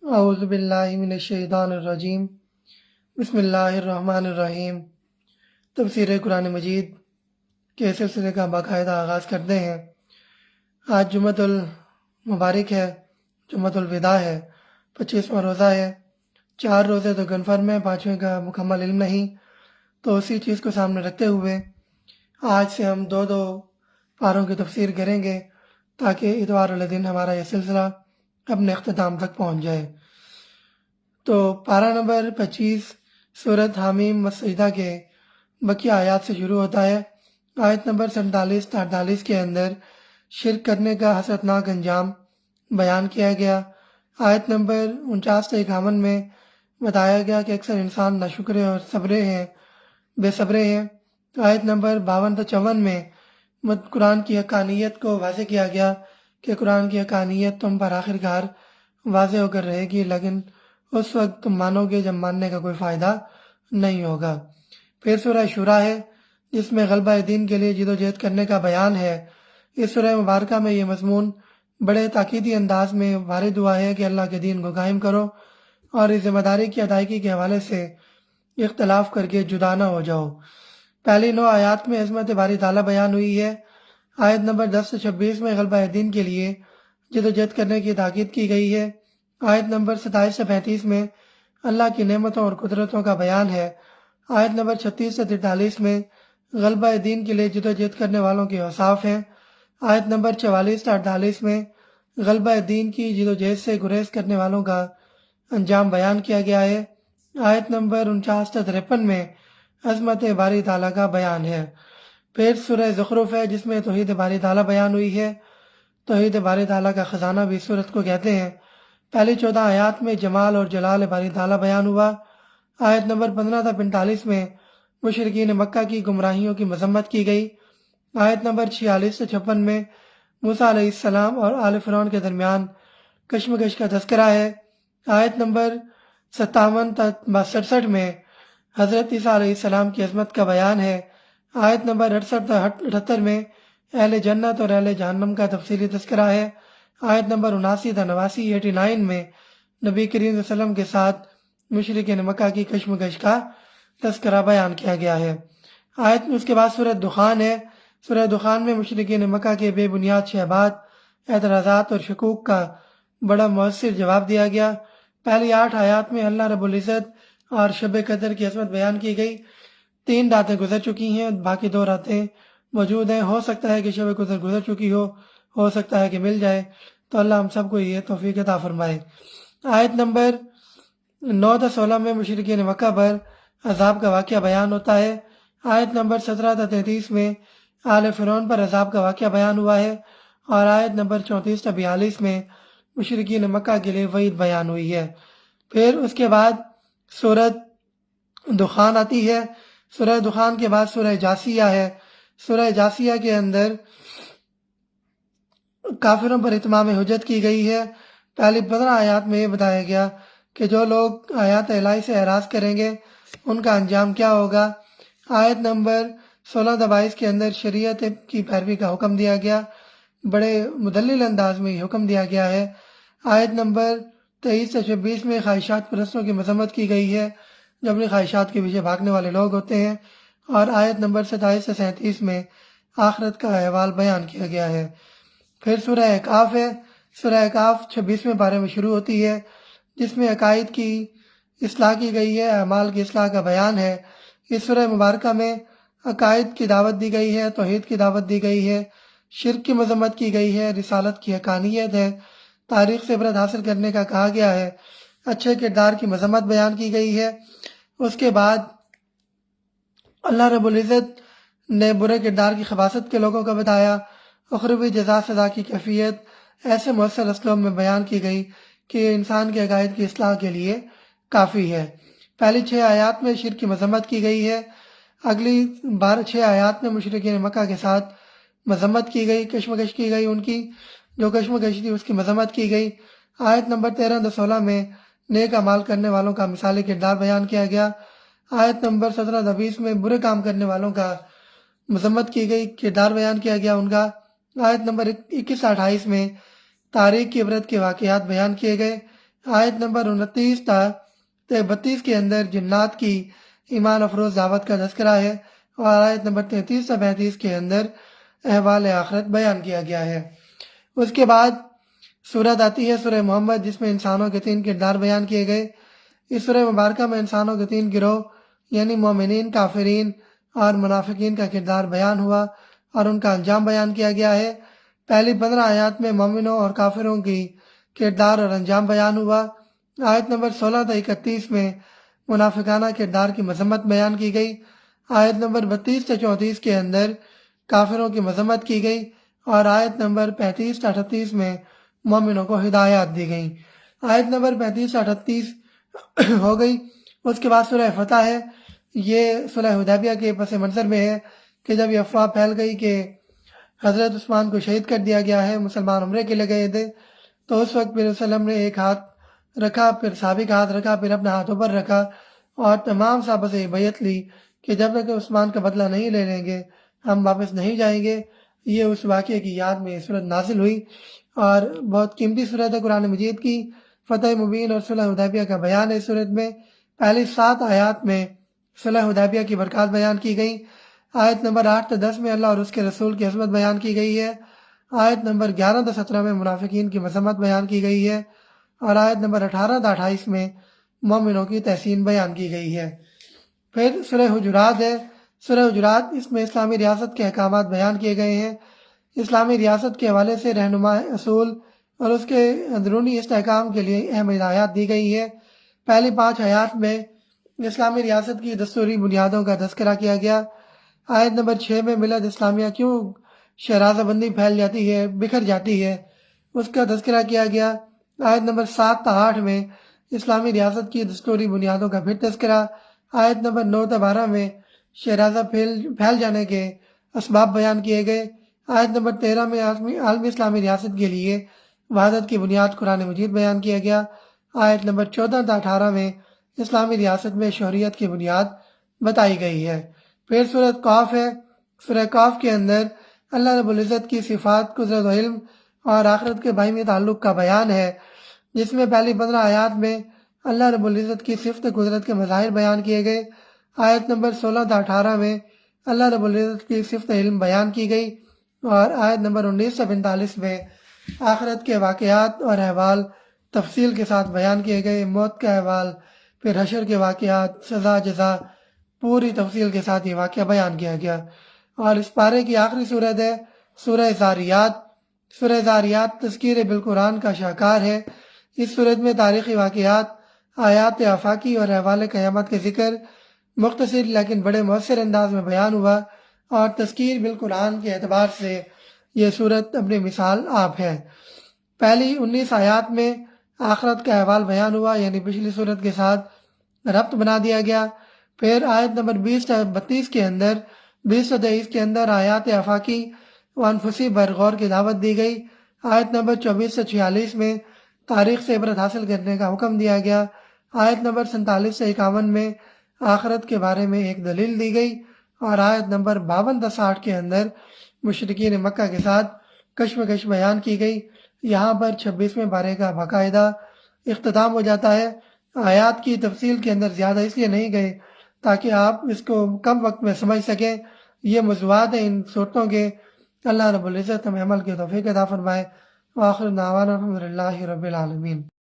اعوذ باللہ من الشیطان الرجیم بسم اللہ الرحمن الرحیم۔ تفسیر قرآن مجید کے سلسلے کا باقاعدہ آغاز کرتے ہیں۔ آج جمعۃ المبارک ہے، جمعۃ الوداع ہے، 25واں روزہ ہے۔ 4 روزے تو کنفرم ہیں، 5ویں کا مکمل علم نہیں، تو اسی چیز کو سامنے رکھتے ہوئے آج سے ہم دو پاروں کی تفسیر کریں گے تاکہ اتوار والے دن ہمارا یہ سلسلہ اپنے اختتام تک پہنچ جائے۔ تو پارہ نمبر 25 سورۃ حامیم والسجدہ کے بقیہ آیات سے شروع ہوتا ہے۔ آیت نمبر 47 تا 48 کے اندر شرک کرنے کا حسرتناک انجام بیان کیا گیا۔ آیت نمبر 49 تا 51 میں بتایا گیا کہ اکثر انسان ناشکرے اور بے صبرے ہیں۔ آیت نمبر 52 تا 54 میں قرآن کی حقانیت کو واضح کیا گیا کہ قرآن کی حقانیت تم پر آخر کار واضح ہو کر رہے گی، لیکن اس وقت تم مانو گے جب ماننے کا کوئی فائدہ نہیں ہوگا۔ پھر سورہ شورا ہے جس میں غلبہ دین کے لیے جد و جہد کرنے کا بیان ہے۔ اس سورہ مبارکہ میں یہ مضمون بڑے تاکیدی انداز میں وارد ہوا ہے کہ اللہ کے دین کو قائم کرو اور اس ذمہ داری کی ادائیگی کے حوالے سے اختلاف کر کے جدا نہ ہو جاؤ۔ پہلی 9 آیات میں عظمت باری تعالیٰ بیان ہوئی ہے۔ آیت نمبر 10 سے 26 میں غلبہ دین کے لیے جد و جہد کرنے کی تاکید کی گئی ہے۔ آیت نمبر 27 سے 35 میں اللہ کی نعمتوں اور قدرتوں کا بیان ہے۔ آیت نمبر 36 سے 43 میں غلبہ دین کے لیے جد و جہد کرنے والوں کے اوصاف ہیں۔ آیت نمبر 44 سے 48 میں غلبہ دین کی جد و جہد سے گریز کرنے والوں کا انجام بیان کیا گیا ہے۔ آیت نمبر 49 سے 53 میں عظمت باری تعالیٰ کا بیان ہے۔ پھر سورہ زخرف ہے جس میں توحید باری تعالیٰ بیان ہوئی ہے۔ توحید باری تعالیٰ کا خزانہ بھی اس سورت کو کہتے ہیں۔ پہلی 14 آیات میں جمال اور جلال باری تعالیٰ بیان ہوا۔ آیت نمبر 15 تا 45 میں مشرکین مکہ کی گمراہیوں کی مذمت کی گئی۔ آیت نمبر 46 سے 56 میں موسیٰ علیہ السلام اور آل فرعون کے درمیان کشمکش کا تذکرہ ہے۔ آیت نمبر 57 تا 67 میں حضرت عیسیٰ علیہ السلام کی عظمت کا بیان ہے۔ آیت نمبر 68 تا 78 میں اہل جنت اور اہل جہنم کا تفصیلی تذکرہ ہے۔ آیت نمبر 79 تا 89 میں نبی کریم صلی اللہ علیہ وسلم کے ساتھ مشرکین مکہ کی کشمکش کا تذکرہ بیان کیا گیا ہے۔ آیت میں اس کے بعد سورہ دخان ہے۔ سورہ دخان میں مشرکین مکہ کے بے بنیاد شبہات، اعتراضات اور شکوک کا بڑا مؤثر جواب دیا گیا۔ پہلی 8 آیات میں اللہ رب العزت اور شب قدر کی عظمت بیان کی گئی۔ 3 راتیں گزر چکی ہیں، باقی 2 راتیں موجود ہیں۔ ہو سکتا ہے کہ شب قدر گزر چکی ہو سکتا ہے کہ مل جائے، تو اللہ ہم سب کو یہ توفیق عطا فرمائے۔ آیت نمبر 9 تا 16 میں مشرکین مکہ پر عذاب کا واقعہ بیان ہوتا ہے۔ آیت نمبر 17 تا 33 میں آل فرعون پر عذاب کا واقعہ بیان ہوا ہے، اور آیت نمبر 34 تا 42 میں مشرکین مکہ کے لیے وعید بیان ہوئی ہے۔ پھر اس کے بعد سورۃ دخان آتی ہے۔ سورہ دخان کے بعد سورہ جاسیہ ہے۔ سورہ جاسیہ کے اندر کافروں پر اتمام حجت کی گئی ہے۔ پہلی 15 آیات میں یہ بتایا گیا کہ جو لوگ آیات الہی سے اعراض کریں گے ان کا انجام کیا ہوگا۔ آیت نمبر 16 تا 22 کے اندر شریعت کی پیروی کا حکم دیا گیا، بڑے مدلل انداز میں یہ حکم دیا گیا ہے۔ آیت نمبر 23 سے 26 میں خواہشات پرستوں کی مذمت کی گئی ہے جو اپنی خواہشات کے پیچھے بھاگنے والے لوگ ہوتے ہیں، اور آیت نمبر 27 سے 37 میں آخرت کا احوال بیان کیا گیا ہے۔ پھر سورہ احقاف ہے۔ سورہ احقاف 26ویں پارے میں شروع ہوتی ہے جس میں عقائد کی اصلاح کی گئی ہے، اعمال کی اصلاح کا بیان ہے۔ اس سورہ مبارکہ میں عقائد کی دعوت دی گئی ہے، توحید کی دعوت دی گئی ہے، شرک کی مذمت کی گئی ہے، رسالت کی حقانیت ہے، تاریخ سے عبرت حاصل کرنے کا کہا گیا ہے، اچھے کردار کی مذمت بیان کی گئی ہے۔ اس کے بعد اللہ رب العزت نے برے کردار کی خباثت کے لوگوں کا بتایا۔ اخروی جزا سزا کی کیفیت ایسے مؤثر اسلوب میں بیان کی گئی کہ یہ انسان کے عقائد کی اصلاح کے لیے کافی ہے۔ پہلی 6 آیات میں شرک کی مذمت کی گئی ہے۔ اگلی 6 آیات میں مشرکین مکہ کے ساتھ مذمت کی گئی، کشمکش کی گئی، ان کی جو کشمکش تھی اس کی مذمت کی گئی۔ آیت نمبر 13 تا 16 میں نیک اعمال کرنے والوں کا مثالی کردار بیان کیا گیا۔ آیت نمبر 17 تا 20 میں برے کام کرنے والوں کا مذمت کی گئی، کردار بیان کیا گیا ان کا۔ آیت نمبر 21 تا 28 میں تاریخ کی عبرت کے واقعات بیان کیے گئے۔ آیت نمبر 29 تا 32 کے اندر جنات کی ایمان افروز دعوت کا تذکرہ ہے، اور آیت نمبر 33 تا 35 کے اندر احوال آخرت بیان کیا گیا ہے۔ اس کے بعد سورت آتی ہے سورہ محمد، جس میں انسانوں کے 3 کردار بیان کیے گئے۔ اس سورہ مبارکہ میں انسانوں کے 3 گروہ یعنی مومنین، کافرین اور منافقین کا کردار بیان ہوا اور ان کا انجام بیان کیا گیا ہے۔ پہلی 15 آیات میں مومنوں اور کافروں کی کردار اور انجام بیان ہوا۔ آیت نمبر 16 تا 31 میں منافقانہ کردار کی مذمت بیان کی گئی۔ آیت نمبر 32 تا 34 کے اندر کافروں کی مذمت کی گئی، اور آیت نمبر 35 تا 38 میں مومنوں کو ہدایات دی گئیں۔ آیت نمبر 35 تا 38 ہو گئی۔ اس کے بعد سورہ فتح ہے۔ یہ صلح حدیبیہ کے پس منظر میں ہے کہ جب یہ افواہ پھیل گئی کہ حضرت عثمان کو شہید کر دیا گیا ہے، مسلمان عمرے کے لیے گئے تھے، تو اس وقت پھر وسلم نے ایک ہاتھ رکھا، پھر صحابی کا ہاتھ رکھا، پھر اپنا ہاتھ اوپر رکھا اور تمام صحابہ سے بیعت لی کہ جب تک عثمان کا بدلہ نہیں لے لیں گے ہم واپس نہیں جائیں گے۔ یہ اس واقعے کی یاد میں صورت نازل ہوئی، اور بہت قیمتی صورت ہے قرآن مجید کی۔ فتح مبین اور صلح حدیبیہ کا بیان ہے اس صورت میں۔ پہلی 7 آیات میں صلح حدیبیہ کی برکات بیان کی گئی۔ آیت نمبر 8 تا 10 میں اللہ اور اس کے رسول کی عظمت بیان کی گئی ہے۔ آیت نمبر 11 تا 17 میں منافقین کی مذمت بیان کی گئی ہے، اور آیت نمبر 18 تا 28 میں مومنوں کی تحسین بیان کی گئی ہے۔ پھر سورہ حجرات ہے۔ سورہ حجرات، اس میں اسلامی ریاست کے احکامات بیان کیے گئے ہیں۔ اسلامی ریاست کے حوالے سے رہنما اصول اور اس کے اندرونی استحکام کے لیے اہم ہدایات دی گئی ہے۔ پہلی 5 آیات میں اسلامی ریاست کی دستوری بنیادوں کا تذکرہ کیا گیا۔ آیت نمبر 6 میں ملت اسلامیہ کیوں شرازہ بندی پھیل جاتی ہے، بکھر جاتی ہے، اس کا تذکرہ کیا گیا۔ آیت نمبر 7 تا 8 میں اسلامی ریاست کی دستوری بنیادوں کا پھر تذکرہ۔ آیت نمبر 9 تا 12 میں شرازہ پھیل جانے کے اسباب بیان کیے گئے۔ آیت نمبر 13 میں عالمی اسلامی ریاست کے لیے وحدت کی بنیاد قرآن مجید بیان کیا گیا۔ آیت نمبر 14 تا 18 میں اسلامی ریاست میں شہریت کی بنیاد بتائی گئی ہے۔ پھر سورۃ قاف ہے۔ سورہ قاف کے اندر اللہ رب العزت کی صفات، قدرت و علم اور آخرت کے باہمی تعلق کا بیان ہے، جس میں پہلی 15 آیات میں اللہ رب العزت کی صفت قدرت کے مظاہر بیان کیے گئے۔ آیت نمبر 16 تا 18 میں اللہ رب العزت کی صفت علم بیان کی گئی، اور آیت نمبر 19 تا 45 میں آخرت کے واقعات اور احوال تفصیل کے ساتھ بیان کیے گئے۔ موت کا احوال، پھر حشر کے واقعات، سزا جزا، پوری تفصیل کے ساتھ یہ واقعہ بیان کیا گیا۔ اور اس پارے کی آخری صورت ہے سورہ زاریات۔ سورہ زاریات تذکیر بالقرآن کا شاہکار ہے۔ اس صورت میں تاریخی واقعات، آیات آفاقی اور احوال قیامت کے ذکر مختصر لیکن بڑے مؤثر انداز میں بیان ہوا، اور تذکیر بالقرآن کے اعتبار سے یہ صورت اپنی مثال آپ ہے۔ پہلی 19 آیات میں آخرت کا احوال بیان ہوا، یعنی پچھلی صورت کے ساتھ ربط بنا دیا گیا۔ پھر آیت نمبر 20 تا 32 کے اندر 20 تا 23 کے اندر آیات آفاقی و انفسی پر غور کی دعوت دی گئی۔ آیت نمبر 24 سے 46 میں تاریخ سے عبرت حاصل کرنے کا حکم دیا گیا۔ آیت نمبر 47 سے 51 میں آخرت کے بارے میں ایک دلیل دی گئی، اور آیت نمبر 52 تا 60 کے اندر مشرکین مکہ کے ساتھ کشمکش بیان کی گئی۔ یہاں پر 26ویں پارے کا باقاعدہ اختتام ہو جاتا ہے۔ آیات کی تفصیل کے اندر زیادہ اس لیے نہیں گئے تاکہ آپ اس کو کم وقت میں سمجھ سکیں۔ یہ موضوعات ہیں ان صورتوں کے۔ اللہ رب العزت ہمیں عمل کی توفیق عطا فرمائے۔ وآخر دعوانا الحمد للہ رب العالمین۔